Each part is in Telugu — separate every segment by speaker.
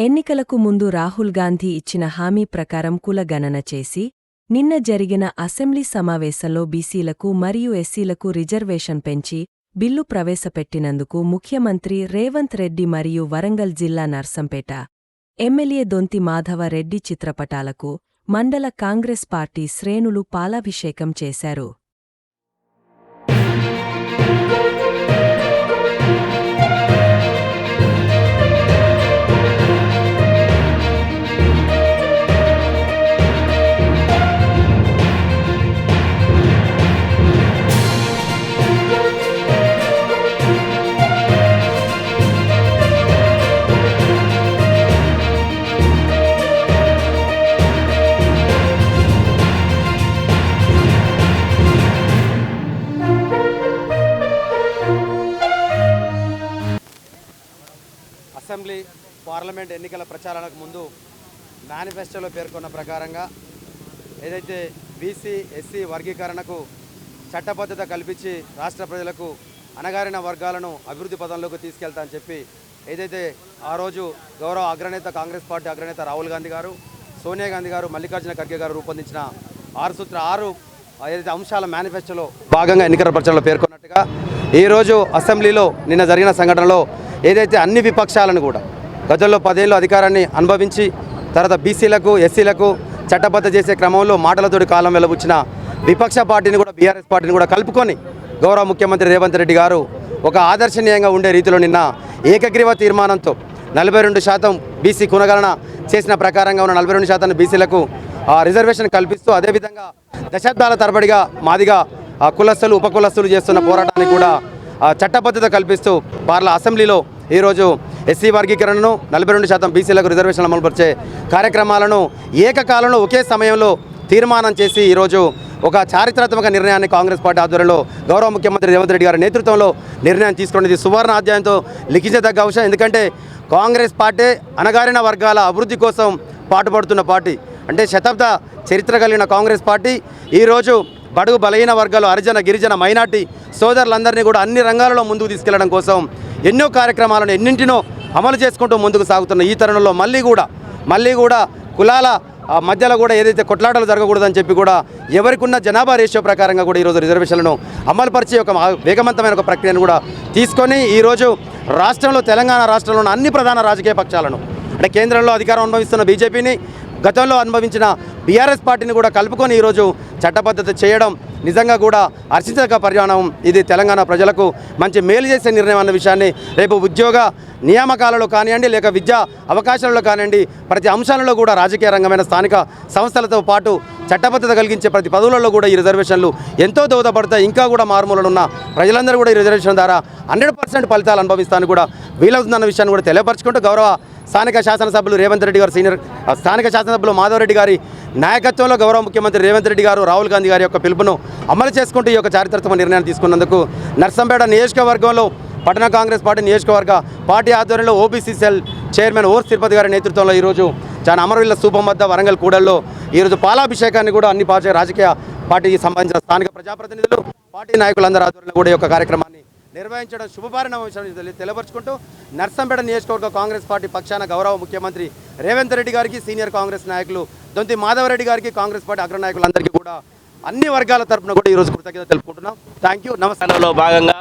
Speaker 1: ఎన్నికలకు ముందు రాహుల్ గాంధీ ఇచ్చిన హామీ ప్రకారం కులగణన చేసి నిన్న జరిగిన అసెంబ్లీ సమావేశంలో బీసీలకు మరియు ఎస్సీలకు రిజర్వేషన్ పెంచి బిల్లు ప్రవేశపెట్టినందుకు ముఖ్యమంత్రి రేవంత్ రెడ్డి మరియు వరంగల్ జిల్లా నర్సంపేట ఎమ్మెల్యే దొంతి మాధవ రెడ్డి చిత్రపటాలకు మండల కాంగ్రెస్ పార్టీ శ్రేణులు పాలాభిషేకం చేశారు.
Speaker 2: అసెంబ్లీ పార్లమెంట్ ఎన్నికల ప్రచారానికి ముందు మేనిఫెస్టోలో పేర్కొన్న ప్రకారంగా ఏదైతే బీసీ ఎస్సీ వర్గీకరణకు చట్టబద్ధత కల్పించి రాష్ట్ర ప్రజలకు అణగారిన వర్గాలను అభివృద్ధి పదంలోకి తీసుకెళ్తా అని చెప్పి ఏదైతే ఆ రోజు గౌరవ అగ్రనేత కాంగ్రెస్ పార్టీ అగ్రనేత రాహుల్ గాంధీ గారు, సోనియా గాంధీ గారు, మల్లికార్జున ఖర్గే గారు రూపొందించిన 6 ఏదైతే అంశాల మేనిఫెస్టోలో భాగంగా ఎన్నికల ప్రచారంలో పేర్కొన్నట్టుగా ఈరోజు అసెంబ్లీలో నిన్న జరిగిన సంఘటనలో ఏదైతే అన్ని విపక్షాలను కూడా గతంలో 10 ఏళ్ళు అధికారాన్ని అనుభవించి తర్వాత బీసీలకు ఎస్సీలకు చట్టబద్ధ చేసే క్రమంలో మాటలతోటి కాలం వెలబుచ్చిన విపక్ష పార్టీని కూడా బీఆర్ఎస్ పార్టీని కూడా కలుపుకొని గౌరవ ముఖ్యమంత్రి రేవంత్ రెడ్డి గారు ఒక ఆదర్శనీయంగా ఉండే రీతిలో నిన్న ఏకగ్రీవ తీర్మానంతో 42% బీసీ కులగణన చేసిన ప్రకారంగా ఉన్న 42% బీసీలకు రిజర్వేషన్ కల్పిస్తూ అదేవిధంగా దశాబ్దాల తరబడిగా మాదిగా కులస్తులు ఉపకులస్తులు చేస్తున్న పోరాటానికి కూడా చట్టబద్ధత కల్పిస్తూ అసెంబ్లీలో ఈరోజు ఎస్సీ వర్గీకరణను 42% బీసీలకు రిజర్వేషన్లు అమలుపరిచే కార్యక్రమాలను ఏకకాలంలో ఒకే సమయంలో తీర్మానం చేసి ఈరోజు ఒక చారిత్రాత్మక నిర్ణయాన్ని కాంగ్రెస్ పార్టీ ఆధ్వర్యంలో గౌరవ ముఖ్యమంత్రి రేవంత్ రెడ్డి గారి నేతృత్వంలో నిర్ణయం తీసుకున్నది సువర్ణ అధ్యాయంతో లిఖించదగ్గ అంశం. ఎందుకంటే కాంగ్రెస్ పార్టీ అణగారిన వర్గాల అభివృద్ధి కోసం పాటుపడుతున్న పార్టీ. అంటే శతాబ్ద చరిత్ర కలిగిన కాంగ్రెస్ పార్టీ ఈరోజు బడుగు బలహీన వర్గాలు, హరిజన గిరిజన మైనార్టీ సోదరులందరినీ కూడా అన్ని రంగాలలో ముందుకు తీసుకెళ్లడం కోసం ఎన్నో కార్యక్రమాలను ఎన్నింటినో అమలు చేసుకుంటూ ముందుకు సాగుతున్న ఈ తరుణంలో మళ్ళీ కూడా కులాల మధ్యలో కూడా ఏదైతే కొట్లాటలు జరగకూడదని చెప్పి కూడా ఎవరికి ఉన్న జనాభా రేషియో ప్రకారంగా కూడా ఈరోజు రిజర్వేషన్లను అమలుపరిచి ఒక వేగవంతమైన ఒక ప్రక్రియను కూడా తీసుకొని ఈరోజు రాష్ట్రంలో తెలంగాణ రాష్ట్రంలో ఉన్న అన్ని ప్రధాన రాజకీయ పక్షాలను అంటే కేంద్రంలో అధికారం అనుభవిస్తున్న బీజేపీని, గతంలో అనుభవించిన బీఆర్ఎస్ పార్టీని కూడా కలుపుకొని ఈరోజు చట్టబద్ధత చేయడం నిజంగా కూడా హర్షించదగ్గ పరిణామం. ఇది తెలంగాణ ప్రజలకు మంచి మేలు చేసే నిర్ణయం అన్న విషయాన్ని రేపు ఉద్యోగ నియామకాలలో కానివ్వండి, లేక విద్యా అవకాశాలలో కానివ్వండి, ప్రతి అంశాలలో కూడా రాజకీయ రంగమైన స్థానిక సంస్థలతో పాటు చట్టబద్ధత కలిగించే ప్రతి పదవులలో కూడా ఈ రిజర్వేషన్లు ఎంతో దోహదపడతాయి. ఇంకా కూడా మారుమూలలో ఉన్న ప్రజలందరూ కూడా ఈ రిజర్వేషన్ ద్వారా 100% ఫలితాలు అనుభవిస్తానికి కూడా వీలవుతుందన్న విషయాన్ని కూడా తెలియపరచుకుంటూ గౌరవ స్థానిక శాసనసభ్యులు రేవంత్ రెడ్డి గారు స్థానిక శాసనసభ్యులు మాధవరెడ్డి గారి నాయకత్వంలో గౌరవ ముఖ్యమంత్రి రేవంత్ రెడ్డి గారు రాహుల్ గాంధీ గారి యొక్క పిలుపును అమలు చేసుకుంటూ ఈ యొక్క చారిత్రాత్మక నిర్ణయాన్ని తీసుకున్నందుకు నర్సంపేట నియోజకవర్గంలో పట్టణ కాంగ్రెస్ పార్టీ నియోజకవర్గ పార్టీ ఆధ్వర్యంలో ఓబీసీ సెల్ చైర్మన్ ఓర్స్ తిరుపతి గారి నేతృత్వంలో ఈరోజు చాలా అమరవీళ్ళ స్థూపం వద్ద వరంగల్ కూడల్లో ఈరోజు పాలాభిషేకాన్ని కూడా అన్ని రాజకీయ పార్టీకి సంబంధించిన స్థానిక ప్రజాప్రతినిధులు, పార్టీ నాయకులందరూ ఆధ్వర్యంలో కూడా ఈ యొక్క కార్యక్రమాన్ని నిర్వహించడం శుభపరిణామం తెలియపరుచుకుంటూ నర్సంపేట నియోజకవర్గ కాంగ్రెస్ పార్టీ పక్షాన గౌరవ ముఖ్యమంత్రి రేవంత్ రెడ్డి గారికి, సీనియర్ కాంగ్రెస్ నాయకులు దొంతి మాధవరెడ్డి గారికి, కాంగ్రెస్ పార్టీ అగ్రనాయకులందరికీ కూడా అన్ని వర్గాల తరఫున కూడా ఈరోజు కృతజ్ఞత తెలుపుకుంటున్నాం. Thank you.
Speaker 3: నమస్కారంలో భాగంగా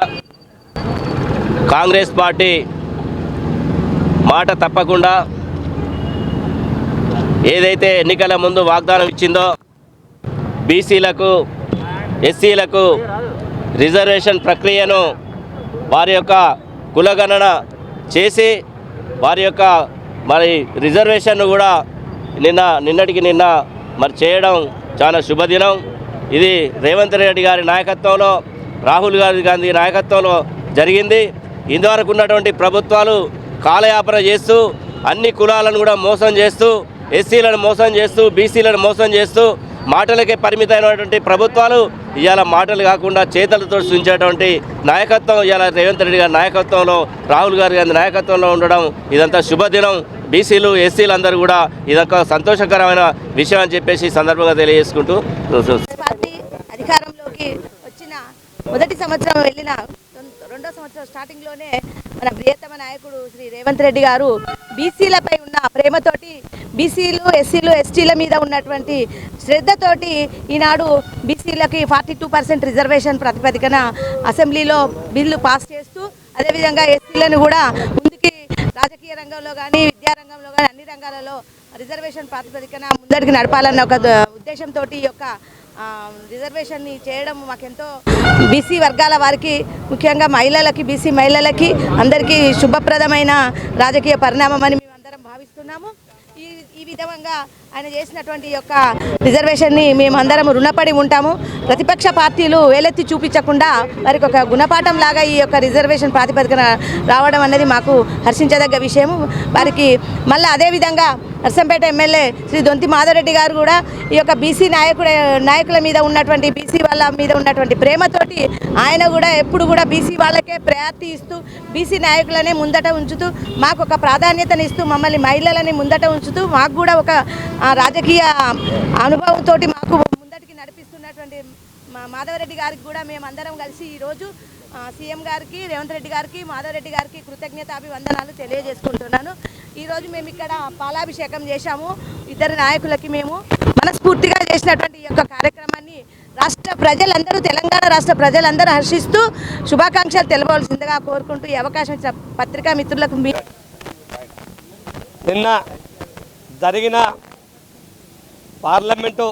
Speaker 3: కాంగ్రెస్ పార్టీ మాట తప్పకుండా ఏదైతే ఎన్నికల ముందు వాగ్దానం ఇచ్చిందో బీసీలకు ఎస్సీలకు రిజర్వేషన్ ప్రక్రియను వారి యొక్క కులగణన చేసి వారి యొక్క రిజర్వేషన్ను కూడా నిన్నటికి నిన్న చేయడం చాలా శుభదినం. ఇది రేవంత్ రెడ్డి గారి నాయకత్వంలో, రాహుల్ గాంధీ నాయకత్వంలో జరిగింది. ఇంతవరకు ఉన్నటువంటి ప్రభుత్వాలు కాలయాపన చేస్తూ అన్ని కులాలను కూడా మోసం చేస్తూ, ఎస్సీలను మోసం చేస్తూ, బీసీలను మోసం చేస్తూ మాటలకే పరిమితమైనటువంటి ప్రభుత్వాలు ఇవాళ మాటలు కాకుండా చేతలతో సూచించేటువంటి నాయకత్వం ఇవాళ రేవంత్ రెడ్డి గారి నాయకత్వంలో, రాహుల్ గాంధీ నాయకత్వంలో ఉండడం ఇదంతా శుభదినం. బీసీలు ఎస్సీలు అందరూ కూడా ఇదొక సంతోషకరమైన విషయం అని చెప్పేసి సందర్భంగా తెలియజేసుకుంటూ
Speaker 4: పార్టీ అధికారంలోకి వచ్చిన మొదటి సంవత్సరం వెళ్ళిన రెండో సంవత్సరం స్టార్టింగ్లోనే మన ప్రియతమ నాయకుడు శ్రీ రేవంత్ రెడ్డి గారు బీసీలపై ఉన్న ప్రేమతోటి బీసీలు ఎస్సీలు ఎస్టీల మీద ఉన్నటువంటి శ్రద్ధతోటి ఈనాడు బీసీలకి 42% రిజర్వేషన్ ప్రతిపాదికన అసెంబ్లీలో బిల్లు పాస్ చేస్తూ అదేవిధంగా ఎస్సీలను కూడా ముందుకి రాజకీయ రంగంలో కానీ విద్యారంగంలో కానీ అన్ని రంగాలలో రిజర్వేషన్ ప్రాతిపదికన ముందడికి నడపాలన్న ఒక ఉద్దేశంతో ఈ యొక్క రిజర్వేషన్ని చేయడం మాకెంతో బీసీ వర్గాల వారికి ముఖ్యంగా మహిళలకి బీసీ మహిళలకి అందరికీ శుభప్రదమైన రాజకీయ పరిణామం అని మేమందరం భావిస్తున్నాము. ఈ విధంగా ఆయన చేసినటువంటి యొక్క రిజర్వేషన్ని మేమందరం రుణపడి ఉంటాము. ప్రతిపక్ష పార్టీలు వేలెత్తి చూపించకుండా వారికి ఒక గుణపాఠం లాగా ఈ యొక్క రిజర్వేషన్ ప్రాతిపదికన రావడం అనేది మాకు హర్షించదగ్గ విషయం. వారికి మళ్ళీ అదేవిధంగా నర్సంపేట ఎమ్మెల్యే శ్రీ దొంతి మాధవరెడ్డి గారు కూడా ఈ యొక్క బీసీ నాయకుల మీద ఉన్నటువంటి బీసీ వాళ్ళ మీద ఉన్నటువంటి ప్రేమతోటి ఆయన కూడా ఎప్పుడు కూడా బీసీ వాళ్ళకే ప్రయారిటీ ఇస్తూ బీసీ నాయకులనే ముందట ఉంచుతూ మాకు ఒక ప్రాధాన్యతనిస్తూ మమ్మల్ని మహిళలని ముందట ఉంచుతూ మాకు కూడా ఒక రాజకీయ అనుభవంతో మాకు ముందటికి నడిపిస్తున్నటువంటి మాధవరెడ్డి గారికి కూడా మేమందరం కలిసి ఈరోజు సీఎం గారికి రేవంత్ రెడ్డి గారికి మాధవరెడ్డి గారికి కృతజ్ఞతాభివందనాలు తెలియజేసుకుంటున్నాను. ఈరోజు మేము ఇక్కడ పాలాభిషేకం చేశాము. ఇద్దరు నాయకులకి మేము మనస్ఫూర్తిగా చేసినటువంటి ఈ యొక్క కార్యక్రమాన్ని రాష్ట్ర ప్రజలందరూ తెలంగాణ రాష్ట్ర ప్రజలందరూ హర్షిస్తూ శుభాకాంక్షలు తెలపవలసిందిగా కోరుకుంటూ ఈ అవకాశం ఇచ్చిన పత్రికా మిత్రులకు
Speaker 5: నిన్న జరిగిన పార్లమెంటు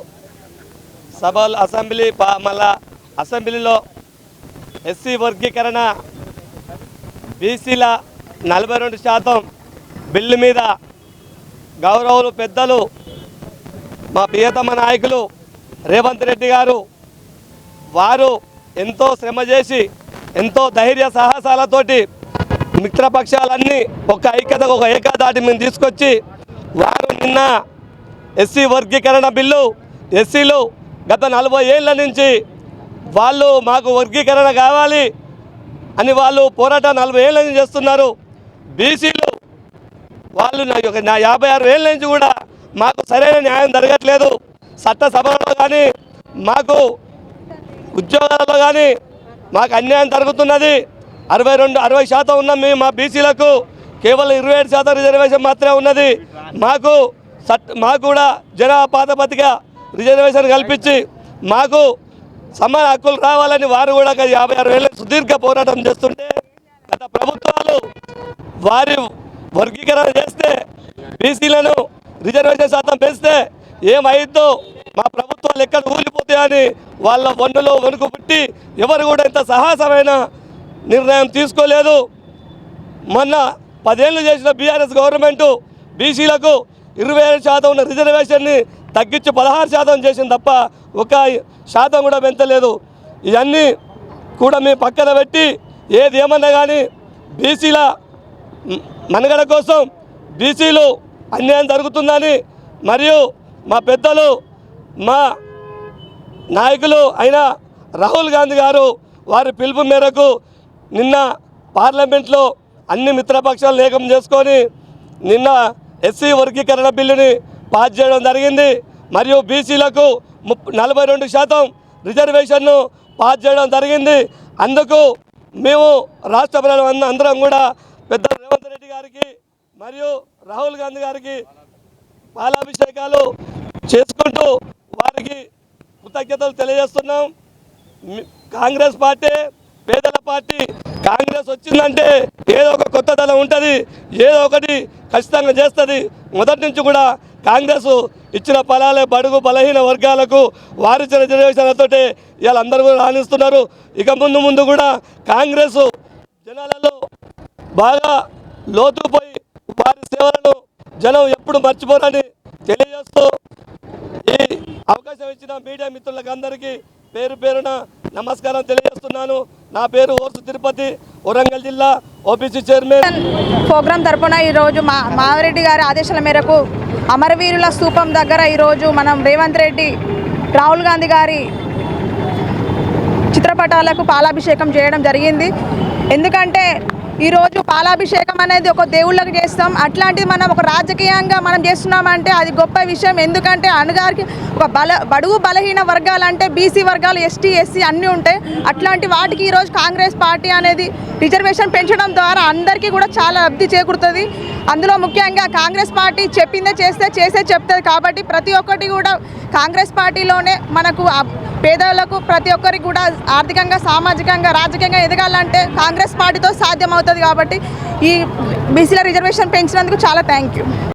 Speaker 5: సభలు మళ్ళా అసెంబ్లీలో ఎస్సీ వర్గీకరణ బీసీల 42% బిల్లు మీద గౌరవులు పెద్దలు మా ప్రియతమ నాయకులు రేవంత్ రెడ్డి గారు వారు ఎంతో శ్రమ చేసి ఎంతో ధైర్య సాహసాలతోటి మిత్రపక్షాలన్నీ ఒక ఐక్యత ఒక ఏకాదాటి మేము తీసుకొచ్చి వారు నిన్న ఎస్సీ వర్గీకరణ బిల్లు ఎస్సీలు గత 40 ఏళ్ళ నుంచి వాళ్ళు మాకు వర్గీకరణ కావాలి అని వాళ్ళు పోరాటం 40 ఏళ్ళ నుంచి చేస్తున్నారు. బీసీలు వాళ్ళు నా 56 ఏళ్ళ నుంచి కూడా మాకు సరైన న్యాయం జరగట్లేదు. చట్టసభలో కానీ మాకు ఉద్యోగాలలో కానీ మాకు అన్యాయం జరుగుతున్నది. 60% ఉన్నాం మేము. మా బీసీలకు కేవలం 27% రిజర్వేషన్ మాత్రమే ఉన్నది. మాకు కూడా జనాభా ప్రాతిపదిక రిజర్వేషన్ కల్పించి మాకు సమాన హక్కులు రావాలని వారు కూడా 56 ఏళ్ళ సుదీర్ఘ పోరాటం చేస్తుంటే గత ప్రభుత్వాలు వారి వర్గీకరణ చేస్తే బీసీలను రిజర్వేషన్ శాతం పెంచితే ఏమైందో మా ప్రభుత్వాలు ఎక్కడ ఊలిపోతాయని వాళ్ళ వన్నులో వణుకు పుట్టి ఎవరు కూడా ఇంత సాహసమైన నిర్ణయం తీసుకోలేదు. మొన్న 10 ఏళ్ళు చేసిన బీఆర్ఎస్ గవర్నమెంటు బీసీలకు 27% ఉన్న రిజర్వేషన్ని తగ్గించి 16% చేసింది తప్ప 1% కూడా పెంచలేదు. ఇవన్నీ కూడా మేము పక్కన పెట్టి ఏది ఏమన్నా కానీ బీసీల మనుగడ కోసం బీసీలు అన్యాయం జరుగుతుందని మరియు మా పెద్దలు మా నాయకులు అయిన రాహుల్ గాంధీ గారు వారి పిలుపు మేరకు నిన్న పార్లమెంట్లో అన్ని మిత్రపక్షాలు ఏకం చేసుకొని నిన్న ఎస్సీ వర్గీకరణ బిల్లుని పాస్ చేయడం జరిగింది. మరియు బీసీలకు 42% రిజర్వేషన్ను పాస్ చేయడం జరిగింది. అందుకు మేము రాష్ట్ర ప్రజలు అందరం కూడా పెద్ద రేవంత్ రెడ్డి గారికి మరియు రాహుల్ గాంధీ గారికి పాలాభిషేకాలు చేసుకుంటూ వారికి కృతజ్ఞతలు తెలియజేస్తున్నాం. కాంగ్రెస్ పార్టీ పేదల పార్టీ. కాంగ్రెస్ వచ్చిందంటే ఏదో ఒక కొత్త దళం ఉంటుంది, ఏదో ఒకటి ఖచ్చితంగా చేస్తుంది. మొదటి నుంచి కూడా కాంగ్రెస్ ఇచ్చిన ఫలాలే బడుగు బలహీన వర్గాలకు వారిచ్చిన రిజర్వేషన్లతోటే ఇవాళ అందరూ కూడా రాణిస్తున్నారు. ఇక ముందు కూడా కాంగ్రెస్ జనాలలో బాగా లోతుపోయి వారి సేవలను జనం ఎప్పుడు మర్చిపోరని తెలియజేస్తూ ఈ అవకాశం ఇచ్చిన మీడియా మిత్రులకు అందరికీ పేరు పేరున నమస్కారం తెలియజేస్తున్నాను. నా పేరు ఓర్సు తిరుపతి, వరంగల్ జిల్లా ఓబీసీ చైర్మన్.
Speaker 4: ప్రోగ్రాం తరపున ఈరోజు మాధవరెడ్డి గారి ఆదేశాల మేరకు అమరవీరుల స్తూపం దగ్గర ఈరోజు మనం రేవంత్ రెడ్డి రాహుల్ గాంధీ గారి చిత్రపటాలకు పాలాభిషేకం చేయడం జరిగింది. ఎందుకంటే
Speaker 6: ఈరోజు పాలాభిషేకం అనేది ఒక దేవుళ్ళకి చేస్తాం. అట్లాంటిది మనం ఒక రాజకీయంగా మనం చేస్తున్నామంటే అది గొప్ప విషయం. ఎందుకంటే అణగారికి ఒక బడుగు బలహీన వర్గాలంటే బీసీ వర్గాలు, ఎస్టీ, ఎస్సీ అన్నీ ఉంటాయి. అట్లాంటి వాటికి ఈరోజు కాంగ్రెస్ పార్టీ అనేది రిజర్వేషన్ పెంచడం ద్వారా అందరికీ కూడా చాలా లబ్ధి చేకూరుతుంది. అందులో ముఖ్యంగా కాంగ్రెస్ పార్టీ చెప్పిందే చేస్తే చెప్తుంది. కాబట్టి ప్రతి ఒక్కటి కూడా కాంగ్రెస్ పార్టీలోనే మనకు పేదలకు ప్రతి ఒక్కరికి కూడా ఆర్థికంగా, సామాజికంగా, రాజకీయంగా ఎదగాలంటే కాంగ్రెస్ పార్టీతో సాధ్యమవుతుంది. కాబట్టి ఈ బీసీల రిజర్వేషన్ పెంచినందుకు చాలా థ్యాంక్ యూ.